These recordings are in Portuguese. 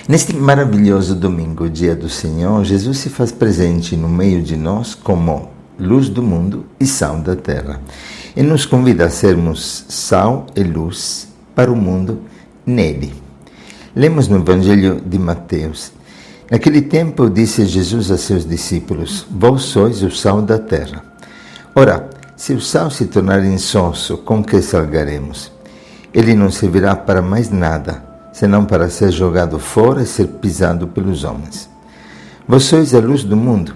Neste maravilhoso domingo, dia do Senhor, Jesus se faz presente no meio de nós como luz do mundo e sal da terra. E nos convida a sermos sal e luz para o mundo nele. Lemos no Evangelho de Mateus. Naquele tempo disse Jesus a seus discípulos: Vós sois o sal da terra. Ora, se o sal se tornar insosso, com que salgaremos? Ele não servirá para mais nada, senão para ser jogado fora e ser pisado pelos homens. Vós sois a luz do mundo.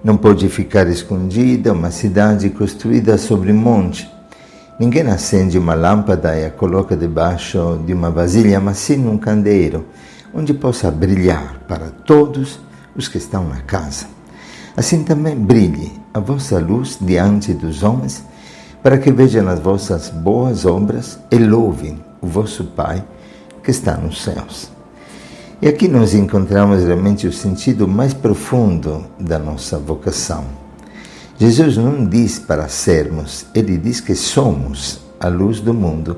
Não pode ficar escondida uma cidade construída sobre um monte. Ninguém acende uma lâmpada e a coloca debaixo de uma vasilha, mas sim num candeeiro, onde possa brilhar para todos os que estão na casa. Assim também brilhe a vossa luz diante dos homens, para que vejam as vossas boas obras e louvem o vosso Pai que está nos céus. E aqui nós encontramos realmente o sentido mais profundo da nossa vocação. Jesus não diz para sermos, ele diz que somos a luz do mundo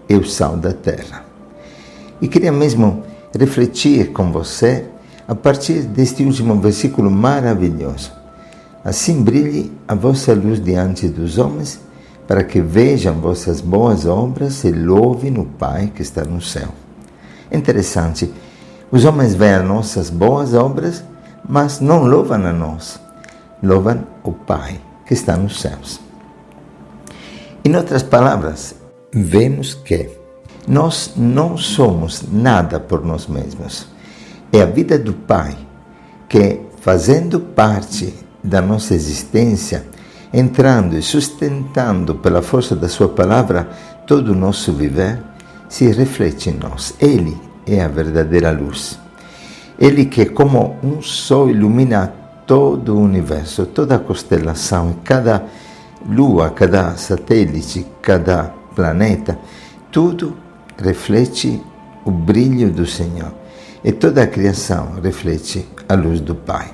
e o sal da terra. E queria mesmo refletir com você a partir deste último versículo maravilhoso. Assim brilhe a vossa luz diante dos homens, para que vejam vossas boas obras e louvem o Pai que está no céu. É interessante, os homens veem as nossas boas obras, mas não louvam a nós, louvam o Pai que está nos céus. Em outras palavras, vemos que nós não somos nada por nós mesmos. É a vida do Pai que, fazendo parte da nossa existência, entrando e sustentando pela força da sua palavra todo o nosso viver, se reflete em nós. Ele é a verdadeira luz. Ele que, como um sol, ilumina todo o universo, toda a constelação, cada lua, cada satélite, cada planeta, tudo reflete o brilho do Senhor. E toda a criação reflete a luz do Pai.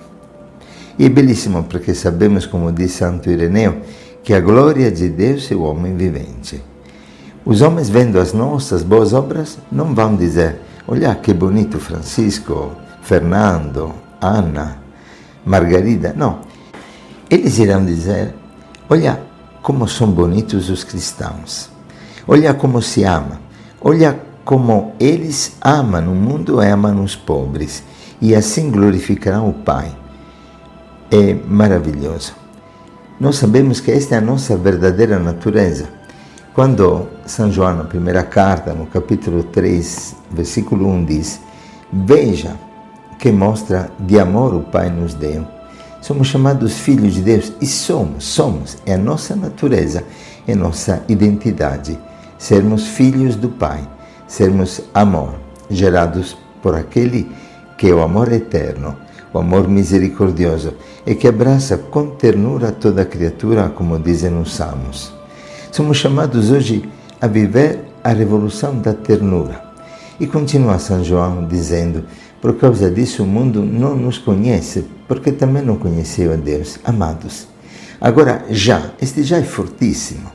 E é belíssimo porque sabemos, como diz Santo Ireneu, que a glória de Deus é o homem vivente. Os homens, vendo as nossas boas obras, não vão dizer: olha que bonito Francisco, Fernando, Ana, Margarida. Não. Eles irão dizer: olha como são bonitos os cristãos. Olha como se ama. Olha como eles amam o mundo e amam os pobres. E assim glorificarão o Pai. É maravilhoso. Nós sabemos que esta é a nossa verdadeira natureza. Quando São João, na primeira carta, no capítulo 3, versículo 1, diz: veja que mostra de amor o Pai nos deu. Somos chamados filhos de Deus e somos. É a nossa natureza, é a nossa identidade. Sermos filhos do Pai, sermos amor, gerados por aquele que é o amor eterno, o amor misericordioso, e que abraça com ternura toda a criatura, como dizem os Salmos. Somos chamados hoje a viver a revolução da ternura. E continua São João dizendo: por causa disso o mundo não nos conhece, porque também não conheceu a Deus. Amados, agora este já é fortíssimo.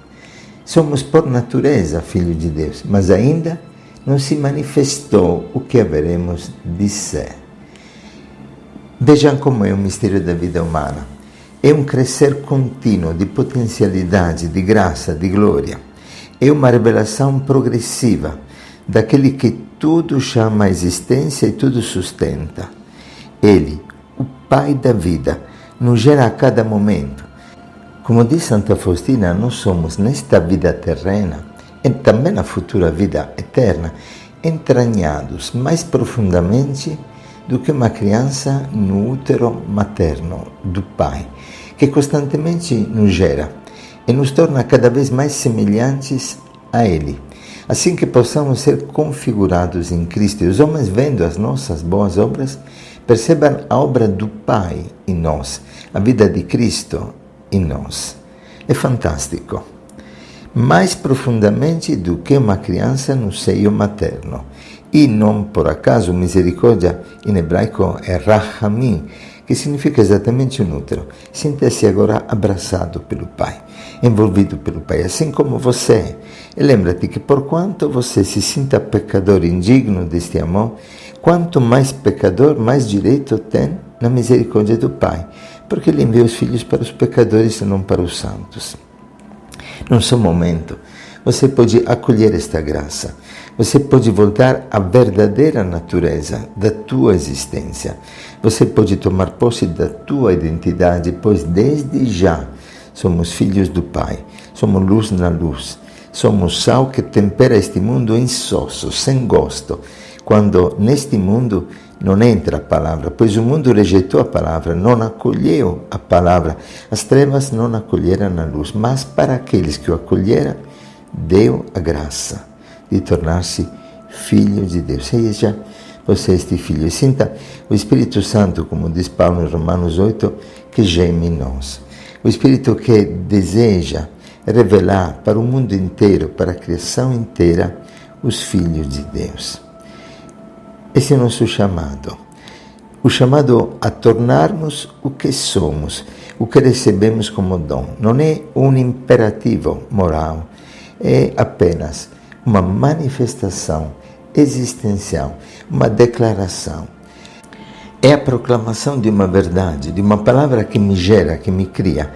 Somos por natureza filhos de Deus, mas ainda não se manifestou o que haveremos de ser. Vejam como é o mistério da vida humana. É um crescer contínuo de potencialidade, de graça, de glória. É uma revelação progressiva daquele que tudo chama à existência e tudo sustenta. Ele, o Pai da vida, nos gera a cada momento. Como diz Santa Faustina, nós somos nesta vida terrena e também na futura vida eterna, entranhados mais profundamente do que uma criança no útero materno do Pai, que constantemente nos gera e nos torna cada vez mais semelhantes a Ele, assim que possamos ser configurados em Cristo. E os homens, vendo as nossas boas obras, percebam a obra do Pai em nós, a vida de Cristo em nós. É fantástico. Mais profundamente do que uma criança no seio materno. E não por acaso misericórdia em hebraico é rachamim, que significa exatamente um útero. Sinta-se agora abraçado pelo Pai, envolvido pelo Pai, assim como você é. E lembra-te que por quanto você se sinta pecador indigno deste amor, quanto mais pecador, mais direito tem na misericórdia do Pai, porque Ele envia os filhos para os pecadores e não para os santos. Num só momento, você pode acolher esta graça. Você pode voltar à verdadeira natureza da tua existência. Você pode tomar posse da tua identidade, pois desde já somos filhos do Pai. Somos luz na luz. Somos sal que tempera este mundo insosso, sem gosto, quando neste mundo não entra a palavra, pois o mundo rejeitou a palavra, não acolheu a palavra. As trevas não acolheram a luz, mas para aqueles que o acolheram, deu a graça de tornar-se filho de Deus. Seja você este filho e sinta o Espírito Santo, como diz Paulo em Romanos 8, que geme em nós. O Espírito que deseja revelar para o mundo inteiro, para a criação inteira, os filhos de Deus. Esse é o nosso chamado. O chamado a tornarmos o que somos, o que recebemos como dom. Não é um imperativo moral, é apenas uma manifestação existencial, uma declaração. É a proclamação de uma verdade, de uma palavra que me gera, que me cria.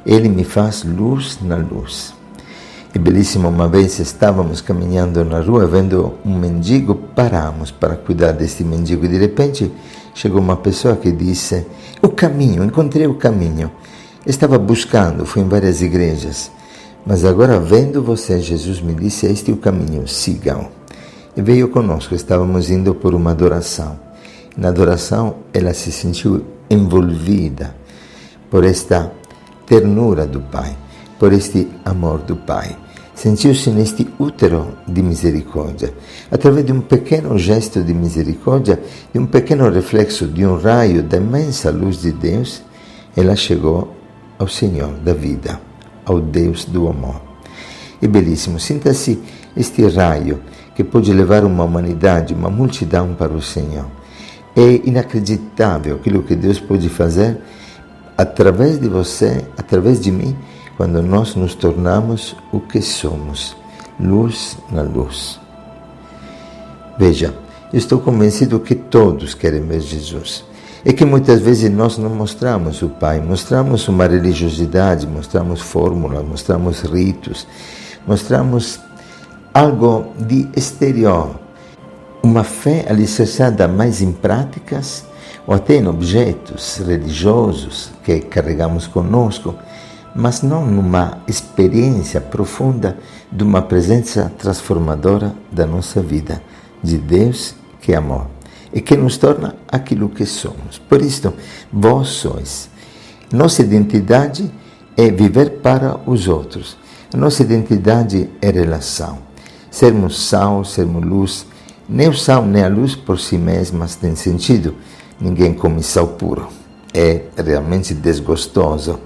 Ele me faz luz na luz. É belíssimo, uma vez estávamos caminhando na rua, vendo um mendigo, paramos para cuidar deste mendigo e de repente chegou uma pessoa que disse: o caminho, encontrei o caminho. Estava buscando, fui em várias igrejas, mas agora vendo você, Jesus me disse: este é o caminho, sigam. E veio conosco, estávamos indo por uma adoração. Na adoração ela se sentiu envolvida por esta ternura do Pai, por este amor do Pai. Sentiu-se neste útero de misericórdia. Através de um pequeno gesto de misericórdia, de um pequeno reflexo de um raio da imensa luz de Deus, ela chegou ao Senhor da vida, ao Deus do amor. É belíssimo, sinta-se este raio que pode levar uma humanidade, uma multidão para o Senhor. É inacreditável aquilo que Deus pode fazer através de você, através de mim, quando nós nos tornamos o que somos, luz na luz. Veja, eu estou convencido que todos querem ver Jesus. É que muitas vezes nós não mostramos o Pai, mostramos uma religiosidade, mostramos fórmulas, mostramos ritos, mostramos algo de exterior, uma fé alicerçada mais em práticas ou até em objetos religiosos que carregamos conosco, mas não numa experiência profunda de uma presença transformadora da nossa vida, de Deus que é amor e que nos torna aquilo que somos. Por isso, vós sois. Nossa identidade é viver para os outros. Nossa identidade é relação. Sermos sal, sermos luz. Nem o sal nem a luz por si mesmas têm sentido. Ninguém come sal puro. É realmente desgostoso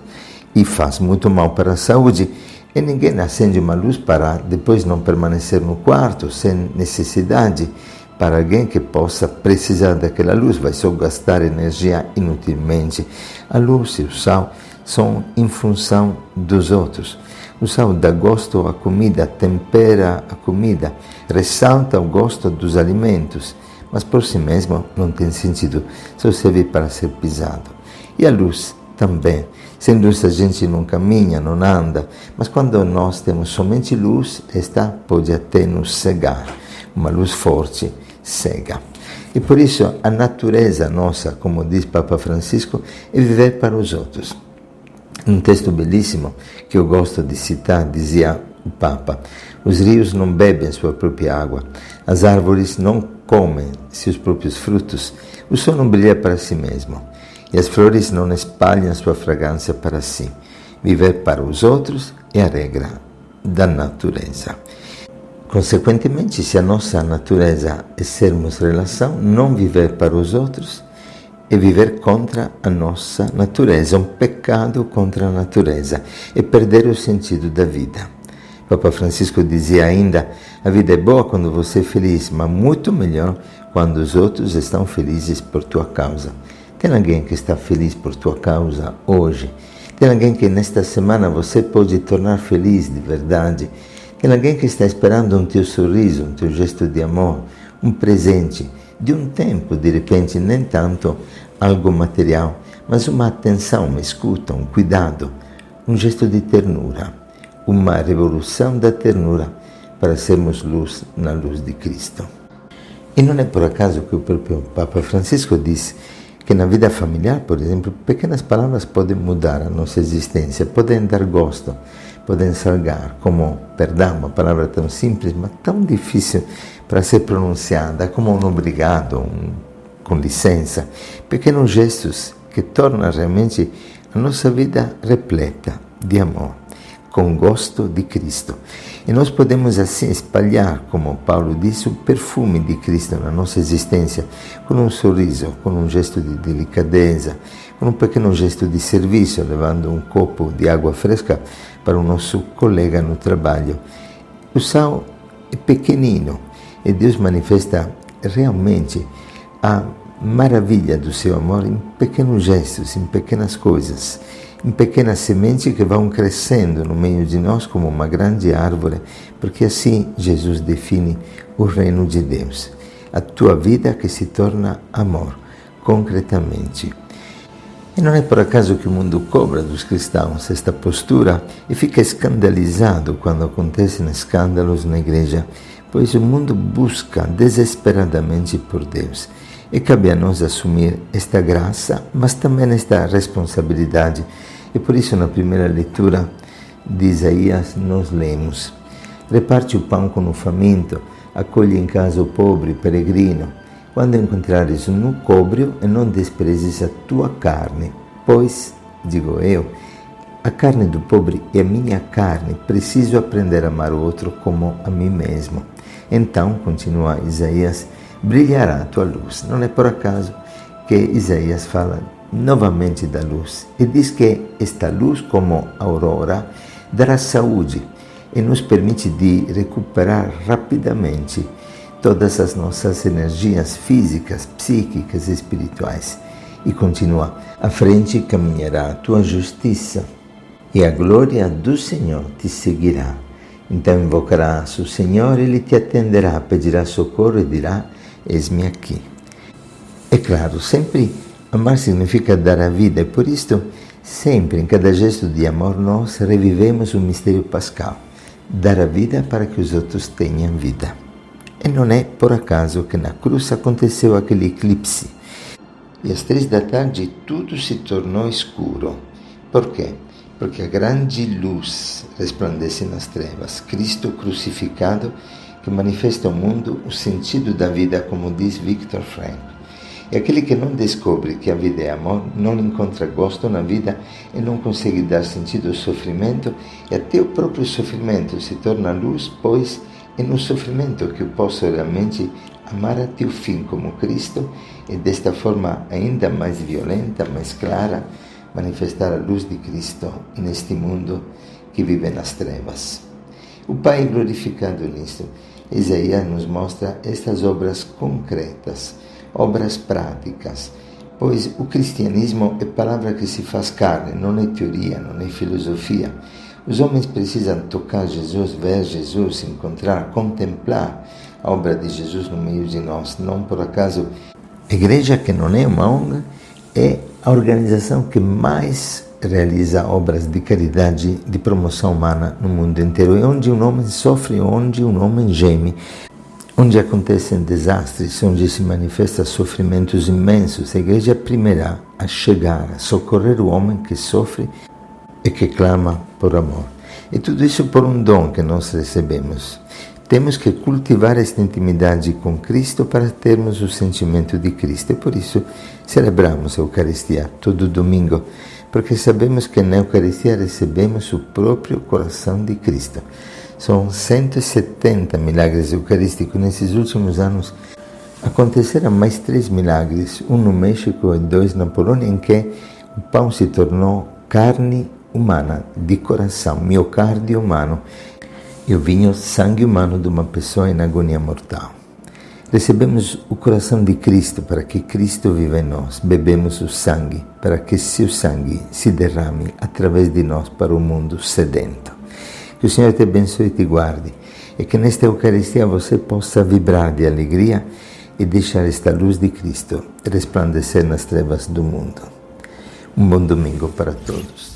e faz muito mal para a saúde. E ninguém acende uma luz para depois não permanecer no quarto sem necessidade. Para alguém que possa precisar daquela luz, vai só gastar energia inutilmente. A luz e o sal são em função dos outros. O sal dá gosto à comida, tempera a comida, ressalta o gosto dos alimentos, mas por si mesmo não tem sentido, só serve para ser pisado. E a luz também. Sem luz a gente não caminha, não anda, mas quando nós temos somente luz, esta pode até nos cegar. Uma luz forte cega. E por isso a natureza nossa, como diz Papa Francisco, é viver para os outros. Um texto belíssimo que eu gosto de citar, dizia o Papa: os rios não bebem sua própria água, as árvores não comem seus próprios frutos, o sol não brilha para si mesmo, e as flores não espalham sua fragrância para si. Viver para os outros é a regra da natureza. Consequentemente, se a nossa natureza é sermos relação, não viver para os outros é viver contra a nossa natureza, um pecado contra a natureza, é perder o sentido da vida. Papa Francisco dizia ainda: a vida é boa quando você é feliz, mas muito melhor quando os outros estão felizes por tua causa. Tem alguém que está feliz por tua causa hoje? Tem alguém que nesta semana você pode tornar feliz de verdade? Tem alguém que está esperando um teu sorriso, um teu gesto de amor, um presente, de um tempo, de repente, nem tanto algo material, mas uma atenção, uma escuta, um cuidado, um gesto de ternura, uma revolução da ternura para sermos luz na luz de Cristo. E não é por acaso que o próprio Papa Francisco diz que na vida familiar, por exemplo, pequenas palavras podem mudar a nossa existência, podem dar gosto, podem salgar, como perdão, uma palavra tão simples, mas tão difícil para ser pronunciada, como um obrigado, com licença, pequenos gestos que tornam realmente a nossa vida repleta de amor, com gosto de Cristo. E nós podemos assim espalhar, como Paulo disse, o perfume de Cristo na nossa existência, com um sorriso, com um gesto de delicadeza, com um pequeno gesto de serviço, levando um copo de água fresca para o nosso colega no trabalho. O sal é pequenino e Deus manifesta realmente a maravilha do seu amor em pequenos gestos, em pequenas coisas, em pequenas sementes que vão crescendo no meio de nós como uma grande árvore, porque assim Jesus define o reino de Deus. A tua vida que se torna amor, concretamente. E não é por acaso que o mundo cobra dos cristãos esta postura e fica escandalizado quando acontecem escândalos na igreja, pois o mundo busca desesperadamente por Deus. E cabe a nós assumir esta graça, mas também esta responsabilidade. E por isso, na primeira leitura de Isaías, nós lemos: reparte o pão com o faminto, acolhe em casa o pobre, peregrino. Quando encontrares um nu cóbrio, e não desprezes a tua carne, pois, digo eu, a carne do pobre é a minha carne, preciso aprender a amar o outro como a mim mesmo. Então, continua Isaías, brilhará a tua luz. Não é por acaso que Isaías fala novamente da luz e diz que esta luz, como a aurora, dará saúde e nos permite de recuperar rapidamente todas as nossas energias físicas, psíquicas e espirituais. E continua, à frente caminhará a tua justiça e a glória do Senhor te seguirá. Então invocarás o Senhor, Ele te atenderá, pedirá socorro e dirá: eis-me aqui. É claro, sempre amar significa dar a vida, e por isto, sempre, em cada gesto de amor, nós revivemos o mistério pascal, dar a vida para que os outros tenham vida. E não é por acaso que na cruz aconteceu aquele eclipse, e às 3 da tarde tudo se tornou escuro. Por quê? Porque a grande luz resplandece nas trevas, Cristo crucificado, que manifesta ao mundo o sentido da vida, como diz Viktor Frankl. E aquele que não descobre que a vida é amor, não encontra gosto na vida e não consegue dar sentido ao sofrimento, e até o próprio sofrimento se torna luz, pois é no sofrimento que eu posso realmente amar até o fim como Cristo, e desta forma ainda mais violenta, mais clara, manifestar a luz de Cristo neste mundo que vive nas trevas. O Pai é glorificado nisto. Isaías nos mostra estas obras concretas, obras práticas, pois o cristianismo é palavra que se faz carne, não é teoria, não é filosofia. Os homens precisam tocar Jesus, ver Jesus, encontrar, contemplar a obra de Jesus no meio de nós. Não por acaso, a igreja, que não é uma ONG, é a organização que mais realiza obras de caridade, de promoção humana no mundo inteiro. É onde um homem sofre, onde um homem geme, onde acontecem desastres, onde se manifestam sofrimentos imensos. A igreja é a primeira a chegar, a socorrer o homem que sofre e que clama por amor. E tudo isso por um dom que nós recebemos. Temos que cultivar esta intimidade com Cristo para termos o sentimento de Cristo. E por isso celebramos a Eucaristia todo domingo, porque sabemos que na Eucaristia recebemos o próprio coração de Cristo. São 170 milagres eucarísticos. Nesses últimos anos aconteceram mais 3 milagres, um no México e 2 na Polônia, em que o pão se tornou carne humana, de coração, miocárdio humano, e o vinho, sangue humano de uma pessoa em agonia mortal. Recebemos o coração de Cristo para que Cristo viva em nós. Bebemos o sangue para que seu sangue se derrame através de nós para o mundo sedento. Que o Senhor te abençoe e te guarde, e que nesta Eucaristia você possa vibrar de alegria e deixar esta luz de Cristo resplandecer nas trevas do mundo. Um bom domingo para todos.